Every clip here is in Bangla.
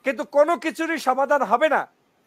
কিন্তু কোনো কিছুরই সমাধান হবে না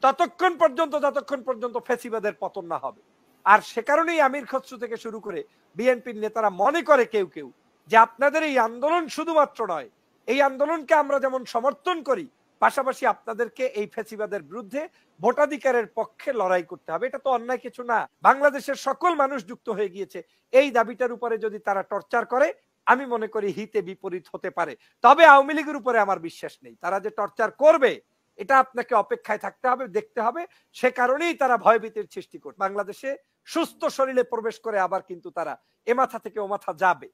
ততক্ষণ পর্যন্ত যতক্ষণ পর্যন্ত ফ্যাসিবাদের পতন না হবে। আর সে কারণেই আমির খসরু থেকে শুরু করে বিএনপির নেতারা মনে করে কেউ কেউ যে আপনাদের এই আন্দোলন শুধুমাত্র নয়, এই আন্দোলনকে আমরা যেমন সমর্থন করি, পাশাপাশি আপনাদেরকে এই ফ্যাসিবাদের বিরুদ্ধে ভোটাধিকারের পক্ষে লড়াই করতে হবে। এটা তো অন্যায় কিছু না। বাংলাদেশের সকল মানুষ যুক্ত হয়ে গিয়েছে। এই দাবিটার উপরে যদি তারা টর্চার করে, আমি মনে করি হিতে বিপরীত হতে পারে। তবে আওয়ামী লীগের উপরে আমার বিশ্বাস নেই। তারা যে টর্চার করবে এটা আপনাকে অপেক্ষায় থাকতে হবে, দেখতে হবে। সে কারণেই তারা ভয়ভীতির সৃষ্টি করে বাংলাদেশে সুস্থ শরীরে প্রবেশ করে আবার কিন্তু তারা এ মাথা থেকে ও মাথা যাবে।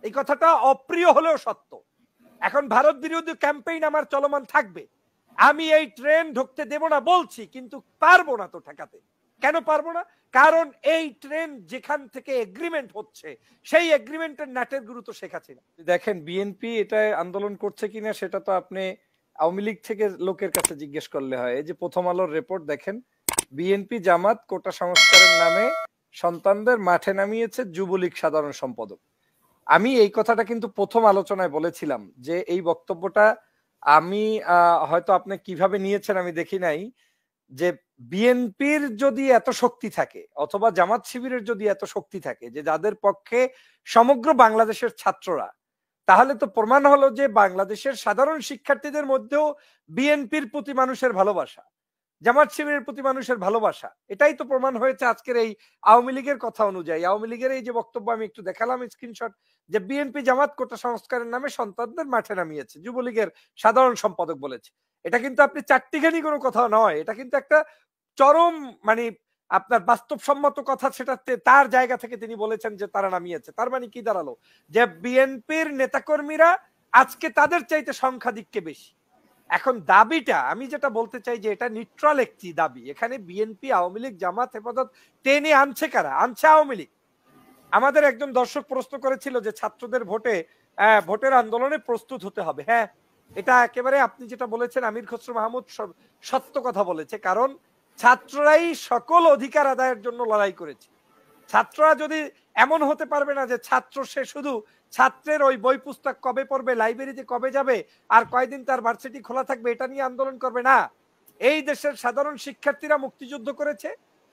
এই কথাটা অপ্রিয় হলেও সত্য। এখন ভারত বিরোধী ক্যাম্পেইন আমার চলমান থাকবে। আমি এই ট্রেন ঢুকতে দেব না বলছি, কিন্তু পারবো না তো ঠেকাতে। কেন পারবো না? কারণ এই ট্রেন যেখান থেকে এগ্রিমেন্ট হচ্ছে সেই এগ্রিমেন্টের নাটের গুরুত্ব শেখ হাসিনা। দেখেন বিএনপি এটা আন্দোলন করছে কিনা সেটা তো আপনি আওয়ামী লীগ থেকে লোকের কাছে জিজ্ঞেস করলে হয়। এই যে প্রথম আলোর রিপোর্ট দেখেন, বিএনপি জামাত কোটা সংস্কারের নামে সন্তানদের মাঠে নামিয়েছে যুবলীগ সাধারণ সম্পাদক। আমি এই কথাটা কিন্তু প্রথম আলোচনায় বলেছিলাম যে এই বক্তব্যটা আমি হয়তো আপনি কিভাবে নিয়েছেন আমি দেখি নাই, যে বিএনপির যদি এত শক্তি থাকে অথবা জামাত শিবিরের যদি এত শক্তি থাকে যে যাদের পক্ষে সমগ্র বাংলাদেশের ছাত্ররা, তাহলে তো প্রমাণ হলো যে বাংলাদেশের সাধারণ শিক্ষার্থীদের মধ্যেও বিএনপির প্রতি মানুষের ভালোবাসা, জামাত শিবিরের প্রতি মানুষের ভালোবাসা। এটাই তো প্রমাণ হয়েছে আজকের এই আওয়ামী লীগের কথা অনুযায়ী। আওয়ামী লীগের এই যে বক্তব্য আমি একটু দেখালাম স্ক্রিনশট, যে বিএনপি জামাত কোটা সংস্কারের নামে সন্তানদের মাঠে নামিয়েছে, যুবলীগের সাধারণ সম্পাদক বলেছে। এটা কিন্তু আপনি চারটিখানি কোনো কথা নয়, এটা কিন্তু একটা চরম মানে আপনার বাস্তবসম্মত কথা। সেটা তার জায়গা থেকে তিনি বলেছেন যে তারা নামিয়েছে। তার মানে কি দাঁড়ালো? যে বিএনপির নেতাকর্মীরা আজকে তাদের চাইতে সংখ্যাধিক্যে বেশি। এখন দাবিটা আমি যেটা বলতে চাই যে এটা নিউট্রাল একটি দাবি। এখানে বিএনপি, আওয়ামী লীগ, জামাত, হেফাজত টেনে আনছে কারা? আনছে আওয়ামী লীগ। আমাদের একজন দর্শক প্রশ্ন করেছিল যে ছাত্রদের ভোটের আন্দোলনে প্রস্তুত হতে হবে। হ্যাঁ, এটা একেবারে আপনি যেটা বলেছেন আমির খসরু মাহমুদ সত্য কথা বলেছে। কারণ ছাত্ররাই সকল অধিকার আদায়ের জন্য লড়াই করেছে। ছাত্ররা যদি এমন হতে পারবে না যে ছাত্র সে শুধু ছাত্রের ওই বই পুস্তক কবে পড়বে, লাইব্রেরিতে কবে যাবে, আর কয়দিন তার ভার্সিটি খোলা থাকবে এটা নিয়ে আন্দোলন করবে না। এই দেশের সাধারণ শিক্ষার্থীরা মুক্তিযুদ্ধ করেছে,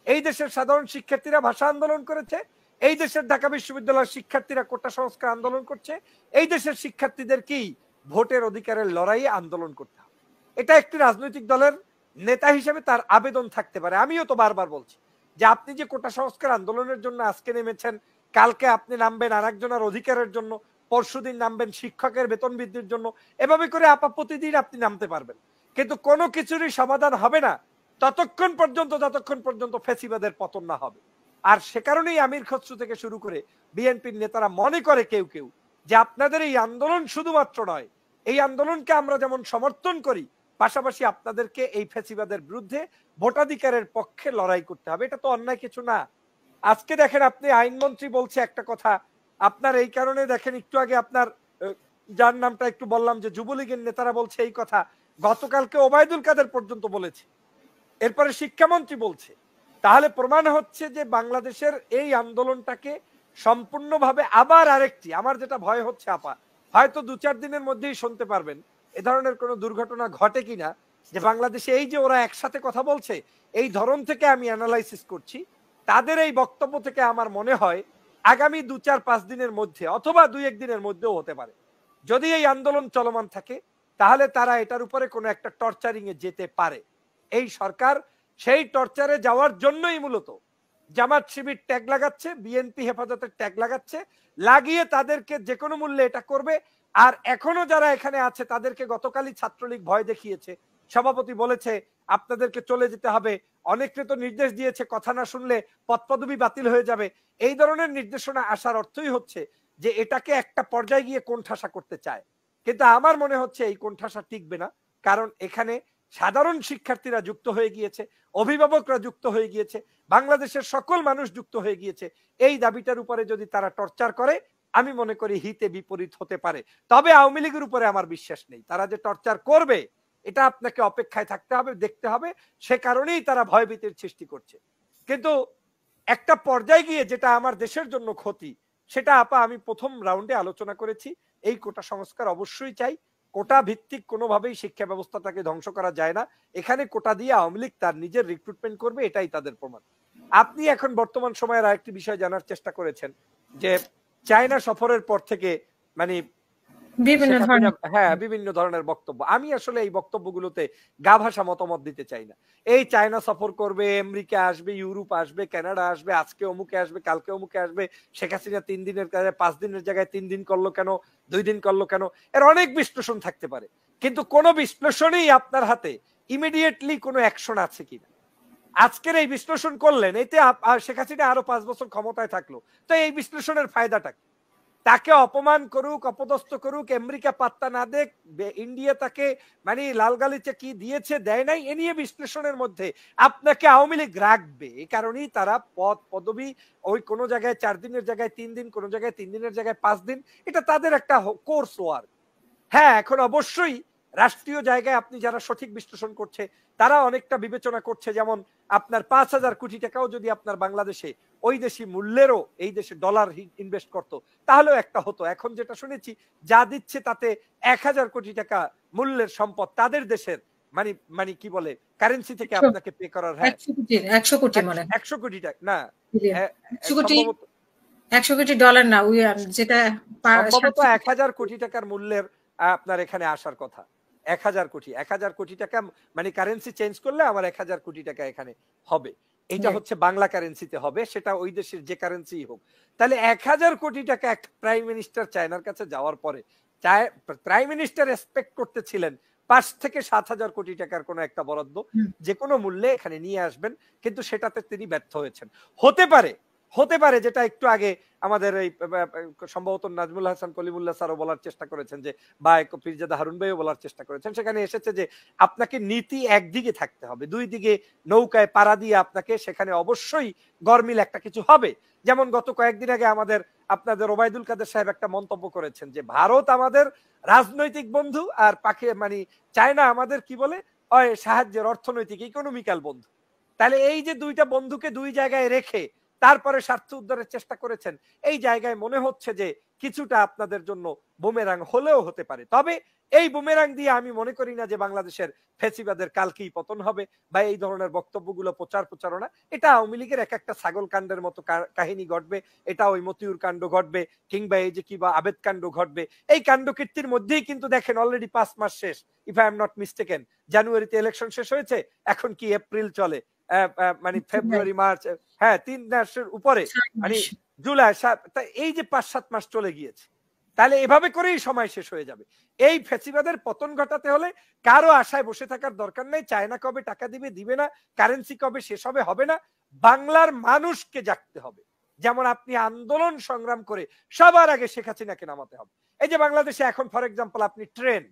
এই দেশের সাধারণ শিক্ষার্থীরা ভাষা আন্দোলন করেছে, এই দেশের ঢাকা বিশ্ববিদ্যালয়ের শিক্ষার্থীরা কোটা সংস্কার আন্দোলন করছে। এই দেশের শিক্ষার্থীদের কি ভোটের অধিকারের লড়াইয়ে আন্দোলন করতে হবে। এটা একটি রাজনৈতিক দলের নেতা হিসেবে তার আবেদন থাকতে পারে। আমিও তো বারবার বলছি যে আপনি যে কোটা সংস্কার আন্দোলনের জন্য আজকে নেমেছেন, কালকে আপনি নামবেন আরেকজনের অধিকারের জন্য, পরশুদিন নামবেন শিক্ষকের বেতন বৃদ্ধির জন্য। এভাবে করে প্রতিদিন আপনি নামতে পারবেন, কিন্তু কোনো কিছুরই সমাধান হবে না ততক্ষণ পর্যন্ত যতক্ষণ পর্যন্ত ফ্যাসিবাদের পতন না হবে। আর সে কারণেই আমির খসরু থেকে শুরু করে বিএনপির নেতারা মনে করে কেউ কেউ যে আপনাদের এই আন্দোলন শুধুমাত্র নয়, এই আন্দোলনকে আমরা যেমন সমর্থন করি, পাশাপাশি আপনাদেরকে এই ফ্যাসিবাদের বিরুদ্ধে ভোটাধিকারের পক্ষে লড়াই করতে হবে। এটা তো অন্যায় কিছু না। আজকে দেখেন আপনি আইনমন্ত্রী বলছে একটা কথা, আপনার এই কারণে দেখেন একটু আগে আপনার যার নামটা একটু বললাম যে যুবলীগের নেতারা বলছে এই কথা, গতকালকে ওবায়দুল কাদের পর্যন্ত বলেছে, এরপরে শিক্ষামন্ত্রী বলছে। তাহলে প্রমাণ হচ্ছে যে বাংলাদেশের এই আন্দোলনটাকে সম্পূর্ণভাবে আবার আরেকটি, আমার যেটা ভয় হচ্ছে আপা, হয়তো 2-4 দিনের মধ্যেই শুনতে পারবেন এ ধরনের কোনো দুর্ঘটনা ঘটে কিনা, যে বাংলাদেশে এই যে ওরা একসাথে কথা বলছে এই ধরন থেকে আমি অ্যানালাইসিস করছি, তাদের এই বক্তব্য থেকে আমার মনে হয় আগামী 2-4-5 দিনের মধ্যে অথবা 2-1 দিনের মধ্যেও হতে পারে, যদি এই আন্দোলন চলমান থাকে তাহলে তারা এটার উপরে কোনো একটা টর্চারিং এ যেতে পারে। এই সরকার সেই টর্চারে যাওয়ার জন্যই মূলত জামাত শিবির ট্যাগ লাগাচ্ছে, বিএনপি হেফাজতের ট্যাগ লাগাচ্ছে, লাগিয়ে তাদেরকে যে কোনো মূল্যে এটা করবে। আর এখনো যারা এখানে আছে তাদেরকে গতকালই ছাত্রলীগ ভয় দেখিয়েছে, সভাপতি বলেছে আপনাদেরকে চলে যেতে হবে, অনেকে তো নির্দেশ দিয়েছে কথা না শুনলে পদপদবি বাতিল হয়ে যাবে। এই ধরনের নির্দেশনা আসার অর্থই হচ্ছে যে এটাকে একটা পর্যায়ে গিয়ে কোণঠাসা করতে চায়। কিন্তু আমার মনে হচ্ছে এই কোণঠাসা টিকবে না, কারণ এখানে সাধারণ শিক্ষার্থীরা যুক্ত হয়ে গিয়েছে, অভিভাবকরা যুক্ত হয়ে গিয়েছে, বাংলাদেশের সকল মানুষ যুক্ত হয়ে গিয়েছে। এই দাবিটার উপরে যদি তারা টর্চার করে, আমি মনে করি হিতে বিপরীত হতে পারে। তবে আওয়ামী লীগের উপরে আমার বিশ্বাস নেই। তারা যে টর্চার করবে এটা আপনাকে অপেক্ষায় থাকতে হবে, দেখতে হবে। সে কারণেই তারা ভয়ভীতির সৃষ্টি করছে। কিন্তু একটা পর্যায়ে গিয়ে যেটা আমার দেশের জন্য ক্ষতি, সেটা আপা আমি প্রথম রাউন্ডে আলোচনা করেছি, এই কোটা সংস্কার অবশ্যই চাই। কোটা ভিত্তিক কোনোভাবেই শিক্ষা ব্যবস্থাটাকে ধ্বংস করা যায় না। এখানে কোটা দিয়ে আওয়ামী লীগ তার নিজের রিক্রুটমেন্ট করবে, এটাই তাদের প্রমাণ। আপনি এখন বর্তমান সময়ের আরেকটি বিষয় জানার চেষ্টা করেছেন যে চায়না সফরের পর থেকে মানে বিভিন্ন ধরনের বক্তব্য। আমি আসলে এই বক্তব্যগুলোতে গা ভাষা মতামত দিতে চাই না। এই চায়না সফর করবে, আমেরিকা আসবে, ইউরোপ আসবে, কানাডা আসবে, আজকে অমুকে আসবে, কালকে অমুকে আসবে, শেখ হাসিনা 3 দিনের কাজে 5 দিনের জায়গায় 3 দিন করলো কেন, 2 দিন করলো কেন, এর অনেক বিশ্লেষণ থাকতে পারে। কিন্তু কোন বিশ্লেষণই আপনার হাতে ইমিডিয়েটলি কোনো অ্যাকশন আছে কিনা। আজকের এই বিশ্লেষণ করলেন, এতে শেখ হাসিনা আরো 5 বছর ক্ষমতায় থাকলো, তো এই বিশ্লেষণের ফায়দাটা কি? তাকে অপমান করুক, অপদস্থ করুক, আমেরিকা পাত্তা না দেখ, ইন্ডিয়া তাকে মানে লাল গালিচা কি দিয়েছে দেয় নাই, এ নিয়ে বিশ্লেষণের মধ্যে আপনাকে আওয়ামী লীগ রাখবে। এই কারণেই তারা পদ পদবি ওই কোনো জায়গায় 4 দিনের জায়গায় 3 দিন, কোনো জায়গায় 3 দিনের জায়গায় 5 দিন, এটা তাদের একটা কোর্স ওয়ার্ক। হ্যাঁ, এখন অবশ্যই রাষ্ট্রীয় জায়গায় আপনি যারা সঠিক বিশ্লেষণ করছে তারা অনেকটা বিবেচনা করছে, যেমন আপনার 5,000 কোটি টাকাও যদি আপনার বাংলাদেশে ওই দেশি মূল্যেরও এই দেশে ডলার ইনভেস্ট করতো তাহলেও একটা হতো। এখন যেটা শুনেছি যা দিচ্ছে তাতে 1,000 কোটি টাকা মূল্যের সম্পদ তাদের দেশের মানে মানে কি বলে কারেন্সি থেকে আপনাকে পে করার। হ্যাঁ, 100 কোটি মানে 100 কোটি টাকা না, 100 কোটি ডলার না, যেটা সম্ভবত 1,000 কোটি টাকার মূল্যের আপনার এখানে আসার কথা। 1,000 কোটি টাকা মানে কারেন্সি চেঞ্জ করলে আমার 1,000 কোটি টাকা এখানে হবে। এটা হচ্ছে বাংলা কারেন্সিতে হবে, সেটা ওই দেশের যে কারেন্সি হোক। তাহলে 1,000 কোটি টাকা এক প্রাইম মিনিস্টার চায়নার কাছে যাওয়ার পরে প্রাইম মিনিস্টার এক্সপেক্ট করতেছিলেন 5 থেকে 7,000 কোটি টাকার কোনো একটা বরাদ্দ যে কোনো মূল্যে এখানে নিয়ে আসবেন, কিন্তু সেটাতে তিনি ব্যর্থ হয়েছেন। হতে পারে যেটা একটু আগে আমাদের এই সম্ভবত নাজমুল হাসান কলিমুল্লাহ স্যারও বলার চেষ্টা করেছেন, যে বা পীরজাদা হারুন ভাইও বলার চেষ্টা করেছেন, সেখানে এসেছে যে আপনাকে নীতি একদিকে থাকতে হবে, দুই দিকে নৌকায় পাড়া দিয়ে আপনাকে সেখানে অবশ্যই গরমিল একটা কিছু হবে। যেমন গত কয়েকদিন আগে আপনাদের ওবায়দুল কাদের সাহেব একটা মন্তব্য করেছেন যে ভারত আমাদের রাজনৈতিক বন্ধু আর মানে চায়না আমাদের কি বলে সাহায্যের অর্থনৈতিক ইকোনমিক্যাল বন্ধু। তাহলে এই যে দুইটা বন্ধুকে দুই জায়গায় রেখে তারপরে স্বার্থ উদ্ধারের চেষ্টা করেছেন, এই জায়গায় মনে হচ্ছে যে কিছুটা আপনাদের জন্য বুমেরাং হলেও হতে পারে। তবে এই বুমেরাং দিয়ে আমি মনে করি না যে বাংলাদেশের ফেসিবাদের কালকেই পতন হবে বা এই ধরনের বক্তব্যগুলো প্রচারণা, এটা আওয়ামী লীগের এক একটা ছাগল কাণ্ডের মতো কাহিনী ঘটবে, এটা ওই মতিউর কাণ্ড ঘটবে, কিংবা এই যে কিবা আবেদ কাণ্ড ঘটবে। এই কাণ্ড কীর্তির মধ্যেই কিন্তু দেখেন অলরেডি 5 মাস শেষ, if I am not mistaken. জানুয়ারিতে ইলেকশন শেষ হয়েছে, এখন কি এপ্রিল চলে, মানে ফেব্রুয়ারি মার্চ, হ্যাঁ 3 মাসের উপরে, মানে জুলাই, এই যে 5-7 মাস চলে গিয়েছে। তাহলে এভাবে করেই সময় শেষ হয়ে যাবে। এই ফেসিবাদের পতন ঘটাতে হলে কারো আশায় বসে থাকার দরকার নেই। চায়না কবে টাকা দিবে না, কারেন্সি কবে শেষ হবে না, বাংলার মানুষকে জাগতে হবে। যেমন আপনি আন্দোলন সংগ্রাম করে সবার আগে শেখ হাসিনাকে নামাতে হবে। এই যে বাংলাদেশে এখন ফর এক্সাম্পল আপনি ট্রেন,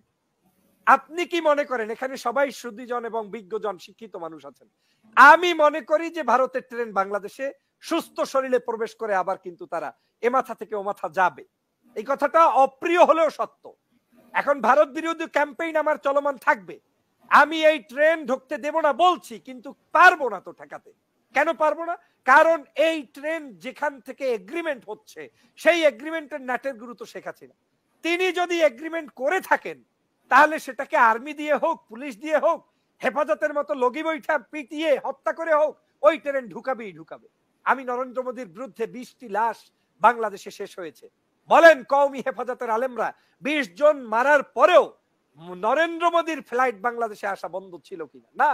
আপনি কি মনে করেন এখানে সবাই সুদীজন এবং বিজ্ঞজন শিক্ষিত মানুষ আছেন? আমি মনে করি যে ভারতের ট্রেন বাংলাদেশে সুস্থ শরীরে প্রবেশ করে আবার কিন্তু তারা এ মাথা থেকে ও মাথা যাবে। এই কথাটা অপ্রিয় হলেও সত্য। এখন ভারত বিরোধী ক্যাম্পেইন আমার চলমান থাকবে। আমি এই ট্রেন ঢুকতে দেব না বলছি, কিন্তু পারবো না তো ঠেকাতে। কেন পারবো না? কারণ এই ট্রেন যেখান থেকে এগ্রিমেন্ট হচ্ছে সেই এগ্রিমেন্টের নাটের গুরু তো শেখ হাসিনা। তিনি যদি এগ্রিমেন্ট করে থাকেন তাহলে সেটাকে আর্মি দিয়ে হোক, পুলিশ দিয়ে হোক, হেফাজতের মতো লগি বৈঠা পিটিয়ে হত্যা করে হোক, ওই ট্রেন ঢুকাবে। আমি নরেন্দ্র মোদীর বিরুদ্ধে 20টি লাশ বাংলাদেশে শেষ হয়েছে। বলেন কওমি হেফাজতের আলেমরা 20 জন মারার পরেও নরেন্দ্র মোদীর ফ্লাইট বাংলাদেশে আসা বন্ধ ছিল কিনা? না,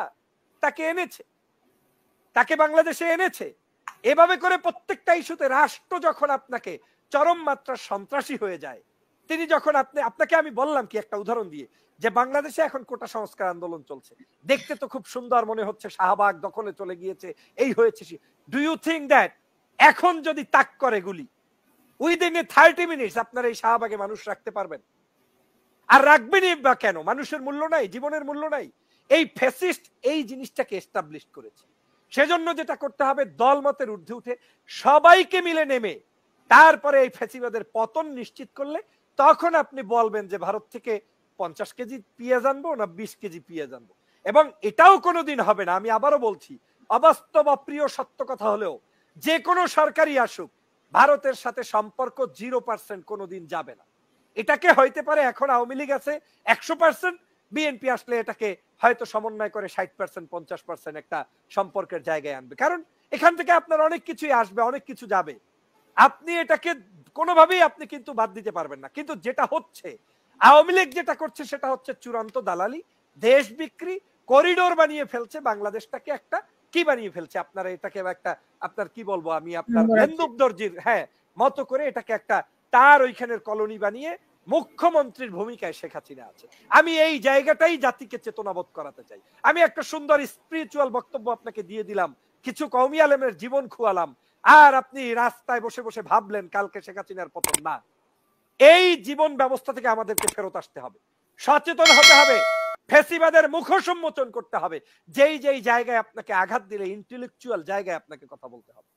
তাকে বাংলাদেশে এনেছে। এভাবে করে প্রত্যেকটা ইস্যুতে রাষ্ট্র যখন আপনাকে চরম মাত্রার সন্ত্রাসী হয়ে যায়, তিনি যখন আপনাকে আমি বললাম কি একটা উদাহরণ দিয়ে যে বাংলাদেশে এখন কোটা সংস্কার আন্দোলন চলছে, দেখতে তো খুব সুন্দর মনে হচ্ছে, শাহবাগ দখলে চলে গিয়েছে, এই হয়েছে। ডু ইউ থিঙ্ক দ্যাট এখন যদি তাক করে গুলি উইদিন 30 মিনিটস আপনার এই শাহবাগে মানুষ রাখতে পারবেন? আর রাখবেনই বা কেন? মানুষের মূল্য নাই, জীবনের মূল্য নাই। এই ফ্যাসিস্ট এই জিনিসটাকে এস্টাবলিশ করেছে। সেজন্য যেটা করতে হবে, দলমতের ঊর্ধ্বে উঠে সবাইকে মিলে নেমে তারপরে এই ফ্যাসিবাদের পতন নিশ্চিত করলে তখন আপনি বলবেন যে ভারত থেকে 50 কেজি পেঁয়াজ আনবো না 20 কেজি পেঁয়াজ আনবো। এবং এটাও কোনোদিন হবে না, আমি আবারও বলছি, অবাস্তব অপ্রিয় সত্য কথা হলেও, যে কোনো সরকারই আসুক ভারতের সাথে সম্পর্ক 0% কোনোদিন যাবে না। এটাকে হইতে পারে এখন আওয়ামী লীগ আছে 100%, বিএনপি আসলে এটাকে হয়তো সমন্বয় করে 60% 50% একটা সম্পর্কের জায়গায় আনবে। কারণ এখান থেকে আপনার অনেক কিছুই আসবে, অনেক কিছু যাবে। আপনি এটাকে কোনোভাবেই আপনি কিন্তু বাদ দিতে পারবেন না। কিন্তু যেটা হচ্ছে আওয়ামী লীগ যেটা করছে সেটা হচ্ছে চূড়ান্ত দালালি, দেশ বিক্রি, করিডোর বানিয়ে ফেলছে, বাংলাদেশটাকে একটা কি বানিয়ে ফেলছে, আপনারা এটাকে একটা আপনার কি বলবো আমি আপনার মেন্দুব দর্জির মতো করে এটাকে একটা তার ওইখানের কলোনি বানিয়ে মুখ্যমন্ত্রীর ভূমিকায় শেখ হাসিনা আছে। আমি এই জায়গাটাই জাতিকে চেতনাবোধ করাতে চাই। আমি একটা সুন্দর স্পিরিচুয়াল বক্তব্য আপনাকে দিয়ে দিলাম, কিছু কওমি আলেমের জীবন খুয়ালাম, আর আপনি রাস্তায় বসে বসে ভাবলেন কালকে শেখ হাসিনার পতন না। এই জীবন ব্যবস্থা থেকে আমাদেরকে ফেরত আসতে হবে, সচেতন হতে হবে, ফেসিবাদের মুখোশ উন্মোচন করতে হবে, যেই যেই জায়গায় আপনাকে আঘাত দিলে ইন্টেলেকচুয়াল জায়গায় আপনাকে কথা বলতে হবে।